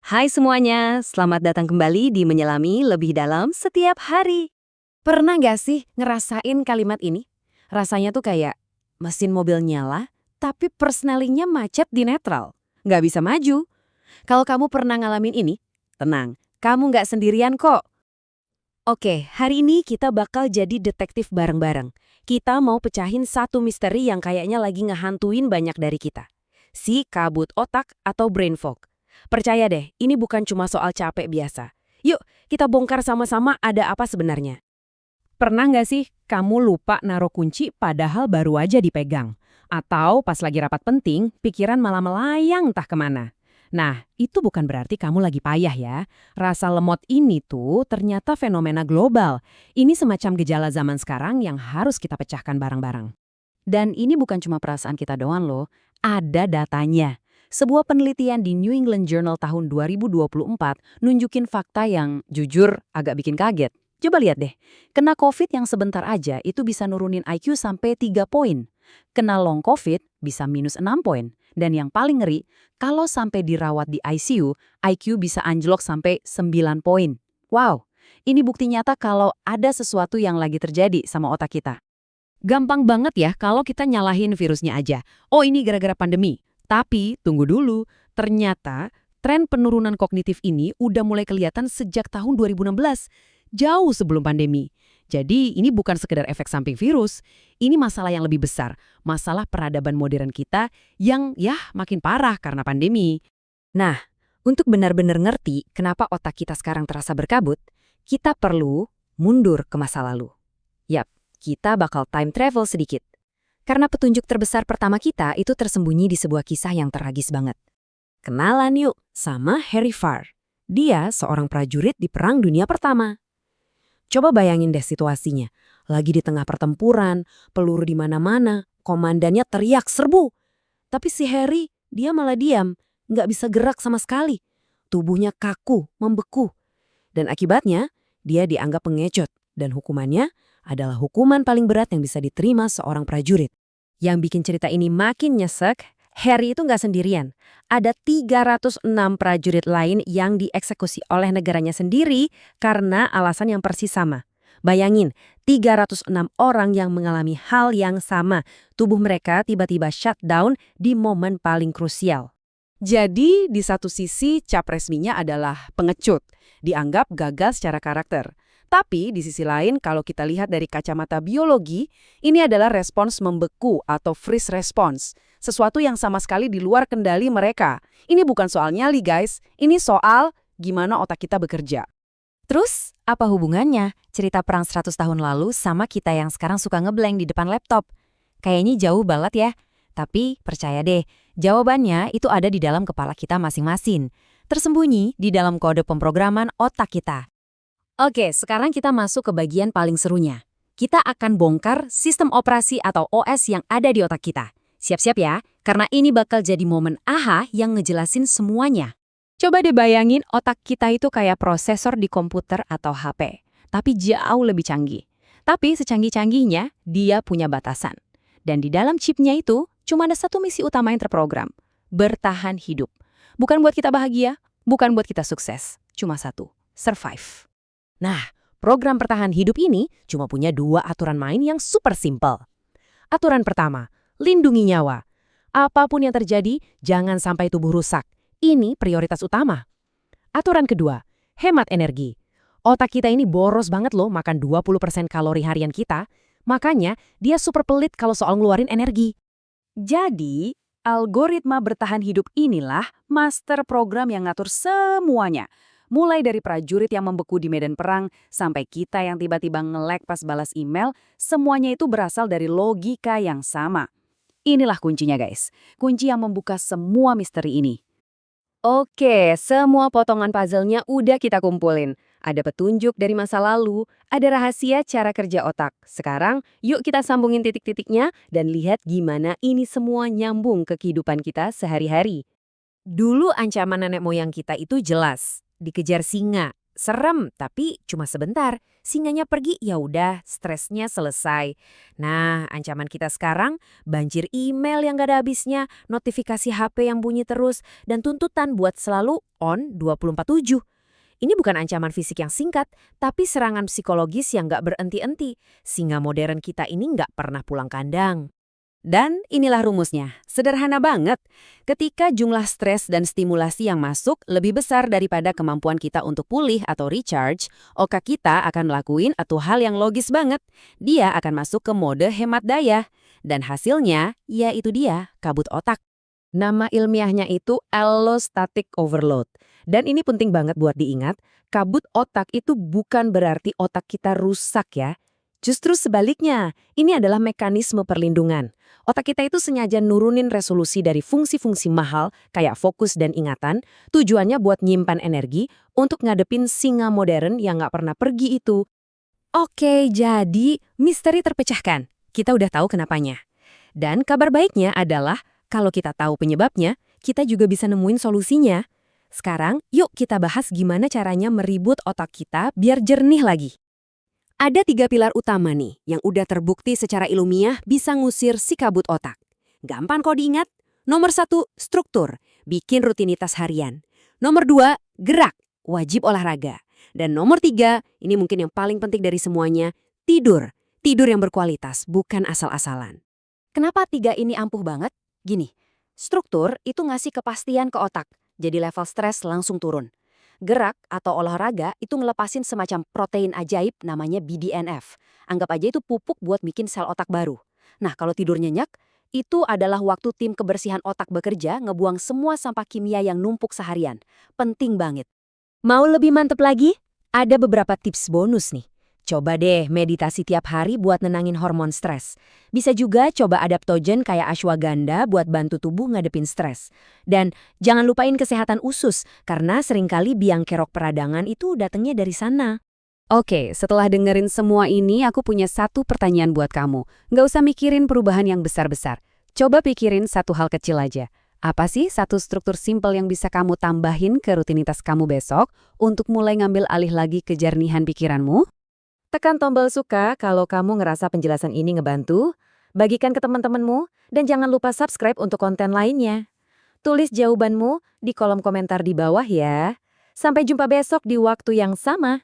Hai semuanya, selamat datang kembali di Menyelami Lebih Dalam Setiap Hari. Pernah nggak sih ngerasain kalimat ini? Rasanya tuh kayak mesin mobil nyala, tapi persnelingnya macet di netral. Nggak bisa maju. Kalau kamu pernah ngalamin ini, tenang, kamu nggak sendirian kok. Oke, hari ini kita bakal jadi detektif bareng-bareng. Kita mau pecahin satu misteri yang kayaknya lagi ngehantuin banyak dari kita. Si kabut otak atau brain fog. Percaya deh, ini bukan cuma soal capek biasa. Yuk, kita bongkar sama-sama ada apa sebenarnya. Pernah nggak sih kamu lupa naruh kunci padahal baru aja dipegang? Atau pas lagi rapat penting, pikiran malah melayang entah kemana? Nah, itu bukan berarti kamu lagi payah ya. Rasa lemot ini tuh ternyata fenomena global. Ini semacam gejala zaman sekarang yang harus kita pecahkan bareng-bareng. Dan ini bukan cuma perasaan kita doang loh, ada datanya. Sebuah penelitian di New England Journal tahun 2024 nunjukin fakta yang jujur agak bikin kaget. Coba lihat deh, kena COVID yang sebentar aja itu bisa nurunin IQ sampai 3 poin. Kena long COVID bisa minus 6 poin. Dan yang paling ngeri, kalau sampai dirawat di ICU, IQ bisa anjlok sampai 9 poin. Wow, ini bukti nyata kalau ada sesuatu yang lagi terjadi sama otak kita. Gampang banget ya kalau kita nyalahin virusnya aja. Oh, ini gara-gara pandemi. Tapi, tunggu dulu. Ternyata, tren penurunan kognitif ini udah mulai kelihatan sejak tahun 2016. Jauh sebelum pandemi. Jadi, ini bukan sekedar efek samping virus. Ini masalah yang lebih besar. Masalah peradaban modern kita yang makin parah karena pandemi. Nah, untuk benar-benar ngerti kenapa otak kita sekarang terasa berkabut, kita perlu mundur ke masa lalu. Yap, kita bakal time travel sedikit. Karena petunjuk terbesar pertama kita itu tersembunyi di sebuah kisah yang tragis banget. Kenalan yuk sama Harry Farr. Dia seorang prajurit di Perang Dunia Pertama. Coba bayangin deh situasinya. Lagi di tengah pertempuran, peluru di mana-mana, komandannya teriak serbu. Tapi si Harry, dia malah diam, nggak bisa gerak sama sekali. Tubuhnya kaku, membeku. Dan akibatnya, dia dianggap pengecut. Dan hukumannya adalah hukuman paling berat yang bisa diterima seorang prajurit. Yang bikin cerita ini makin nyesek, Harry itu nggak sendirian. Ada 306 prajurit lain yang dieksekusi oleh negaranya sendiri karena alasan yang persis sama. Bayangin, 306 orang yang mengalami hal yang sama. Tubuh mereka tiba-tiba shutdown di momen paling krusial. Jadi, di satu sisi cap resminya adalah pengecut, dianggap gagal secara karakter. Tapi di sisi lain, kalau kita lihat dari kacamata biologi, ini adalah respons membeku atau freeze response. Sesuatu yang sama sekali di luar kendali mereka. Ini bukan soal nyali guys, ini soal gimana otak kita bekerja. Terus, apa hubungannya cerita perang 100 tahun lalu sama kita yang sekarang suka ngeblank di depan laptop? Kayaknya jauh banget ya. Tapi percaya deh, jawabannya itu ada di dalam kepala kita masing-masing. Tersembunyi di dalam kode pemrograman otak kita. Oke, sekarang kita masuk ke bagian paling serunya. Kita akan bongkar sistem operasi atau OS yang ada di otak kita. Siap-siap ya, karena ini bakal jadi momen aha yang ngejelasin semuanya. Coba deh bayangin otak kita itu kayak prosesor di komputer atau HP, tapi jauh lebih canggih. Tapi secanggih-canggihnya, dia punya batasan. Dan di dalam chipnya itu, cuma ada satu misi utama yang terprogram. Bertahan hidup. Bukan buat kita bahagia, bukan buat kita sukses. Cuma satu, survive. Nah, program bertahan hidup ini cuma punya 2 aturan main yang super simple. Aturan pertama, lindungi nyawa. Apapun yang terjadi, jangan sampai tubuh rusak. Ini prioritas utama. Aturan kedua, hemat energi. Otak kita ini boros banget loh makan 20% kalori harian kita. Makanya, dia super pelit kalau soal ngeluarin energi. Jadi, algoritma bertahan hidup inilah master program yang ngatur semuanya. Mulai dari prajurit yang membeku di medan perang, sampai kita yang tiba-tiba nge-lag pas balas email, semuanya itu berasal dari logika yang sama. Inilah kuncinya guys, kunci yang membuka semua misteri ini. Oke, semua potongan puzzle-nya udah kita kumpulin. Ada petunjuk dari masa lalu, ada rahasia cara kerja otak. Sekarang, yuk kita sambungin titik-titiknya dan lihat gimana ini semua nyambung ke kehidupan kita sehari-hari. Dulu ancaman nenek moyang kita itu jelas. Dikejar singa. serem, tapi cuma sebentar. Singanya pergi, ya udah, stresnya selesai. Nah, ancaman kita sekarang, banjir email yang gak ada habisnya, notifikasi HP yang bunyi terus, dan tuntutan buat selalu on 24/7. Ini bukan ancaman fisik yang singkat, tapi serangan psikologis yang gak berhenti-henti. Singa modern kita ini gak pernah pulang kandang. Dan inilah rumusnya, sederhana banget. Ketika jumlah stres dan stimulasi yang masuk lebih besar daripada kemampuan kita untuk pulih atau recharge, otak kita akan melakukan atau hal yang logis banget. Dia akan masuk ke mode hemat daya. Dan hasilnya, ya itu dia, kabut otak. Nama ilmiahnya itu allostatic overload. Dan ini penting banget buat diingat, kabut otak itu bukan berarti otak kita rusak ya. Justru sebaliknya, ini adalah mekanisme perlindungan. Otak kita itu sengaja nurunin resolusi dari fungsi-fungsi mahal kayak fokus dan ingatan, tujuannya buat nyimpan energi untuk ngadepin singa modern yang nggak pernah pergi itu. Oke, jadi misteri terpecahkan. Kita udah tahu kenapanya. Dan kabar baiknya adalah kalau kita tahu penyebabnya, kita juga bisa nemuin solusinya. Sekarang, yuk kita bahas gimana caranya meribut otak kita biar jernih lagi. Ada 3 pilar utama nih yang udah terbukti secara ilmiah bisa ngusir si kabut otak. Gampang kok diingat. Nomor 1, struktur. Bikin rutinitas harian. Nomor 2, gerak. Wajib olahraga. Dan nomor 3, ini mungkin yang paling penting dari semuanya, tidur. Tidur yang berkualitas, bukan asal-asalan. Kenapa 3 ini ampuh banget? Gini, struktur itu ngasih kepastian ke otak, jadi level stres langsung turun. Gerak atau olahraga itu ngelepasin semacam protein ajaib namanya BDNF. Anggap aja itu pupuk buat bikin sel otak baru. Nah, kalau tidur nyenyak, itu adalah waktu tim kebersihan otak bekerja ngebuang semua sampah kimia yang numpuk seharian. Penting banget. Mau lebih mantep lagi? Ada beberapa tips bonus nih. Coba deh meditasi tiap hari buat nenangin hormon stres. Bisa juga coba adaptogen kayak ashwagandha buat bantu tubuh ngadepin stres. Dan jangan lupain kesehatan usus, karena seringkali biang kerok peradangan itu datangnya dari sana. Oke, setelah dengerin semua ini, aku punya satu pertanyaan buat kamu. Nggak usah mikirin perubahan yang besar-besar. Coba pikirin satu hal kecil aja. Apa sih satu struktur simpel yang bisa kamu tambahin ke rutinitas kamu besok untuk mulai ngambil alih lagi kejernihan pikiranmu? Tekan tombol suka kalau kamu ngerasa penjelasan ini ngebantu, bagikan ke teman-temanmu, dan jangan lupa subscribe untuk konten lainnya. Tulis jawabanmu di kolom komentar di bawah ya. Sampai jumpa besok di waktu yang sama.